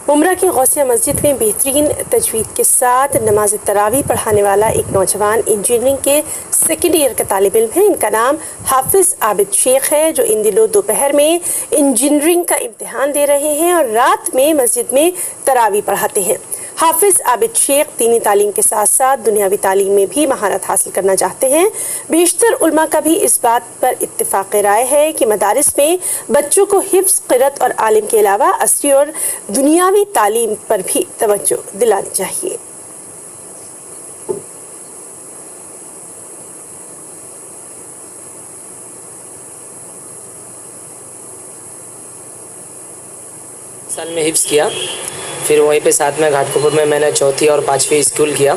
उमरा की गौसिया मस्जिद में बेहतरीन तजवीद के साथ नमाज तरावी पढ़ाने वाला एक नौजवान इंजीनियरिंग के सेकेंड ईयर का तालिब इल्म है। इनका नाम हाफिज़ आबिद शेख है, जो इन दिनों दोपहर में इंजीनियरिंग का इम्तिहान दे रहे हैं और रात में मस्जिद में तरावी पढ़ाते हैं। हाफिज़ आबिद शेख दीनी तालीम के साथ साथ दुनियावी तालीम में भी महारत हासिल करना चाहते हैं। बेशतर उलमा का भी इस बात पर इत्तिफाक़ राय है कि मदारिस में बच्चों को हिफ्ज़, क़िरात और आलिम के अलावा असरी और दुनियावी तालीम पर भी तवज्जो दिलानी चाहिए। साल में हिफ्ज़ किया, फिर वहीं पे साथ में घाटकोपर में मैंने चौथी और पाँचवीं स्कूल किया।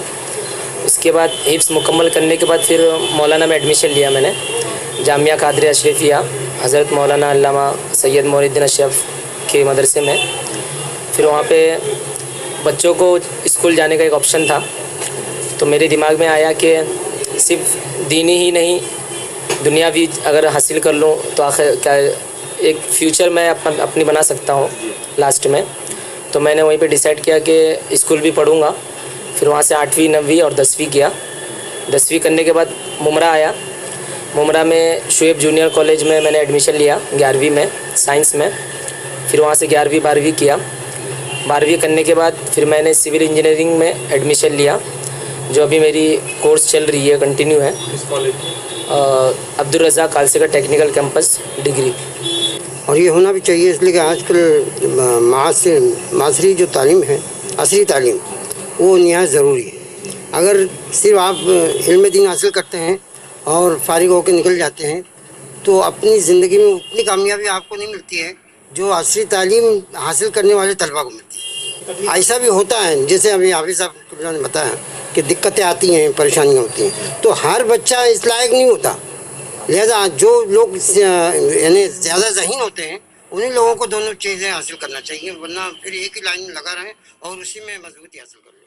उसके बाद हिफ्ज़ मुकम्मल करने के बाद फिर मौलाना में एडमिशन लिया मैंने, जामिया कादरिया अशरफिया हज़रत मौलाना अल्लामा सैयद मोइनुद्दीन अशरफ के मदरसे में। फिर वहाँ पे बच्चों को स्कूल जाने का एक ऑप्शन था, तो मेरे दिमाग में आया कि सिर्फ दीनी ही नहीं दुनिया भी अगर हासिल कर लूँ तो आखिर क्या एक फ़्यूचर मैं अपनी बना सकता हूँ लास्ट में। तो मैंने वहीं पे डिसाइड किया कि स्कूल भी पढ़ूँगा। फिर वहाँ से 8वीं 9वीं और 10वीं किया। 10वीं करने के बाद मुमरा आया। मुमरा में शुएब जूनियर कॉलेज में मैंने एडमिशन लिया 11वीं में साइंस में। फिर वहाँ से 11वीं 12वीं किया। 12वीं करने के बाद फिर मैंने सिविल इंजीनियरिंग में एडमिशन लिया, जो अभी मेरी कोर्स चल रही है, कंटिन्यू है। अब्दुल रज़ाक खालसे का टेक्निकल कैंपस डिग्री। और ये होना भी चाहिए, इसलिए कि आजकल मासरी जो तालीम है, असरी तालीम, वो निहायत ज़रूरी है। अगर सिर्फ आप इल्म दीन हासिल करते हैं और फारिग होकर निकल जाते हैं तो अपनी ज़िंदगी में उतनी कामयाबी आपको नहीं मिलती है जो असरी तालीम हासिल करने वाले तलबा को मिलती है। ऐसा भी होता है, जैसे अभी हाफिज़ साहब ने बताया कि दिक्कतें आती हैं, परेशानियाँ होती हैं, तो हर बच्चा इस लायक नहीं होता। लिहाजा जो लोग यानी ज़्यादा ज़हीन होते हैं उन्हीं लोगों को दोनों चीज़ें हासिल करना चाहिए, वरना फिर एक ही लाइन में लगा रहें और उसी में मजबूती हासिल कर लें।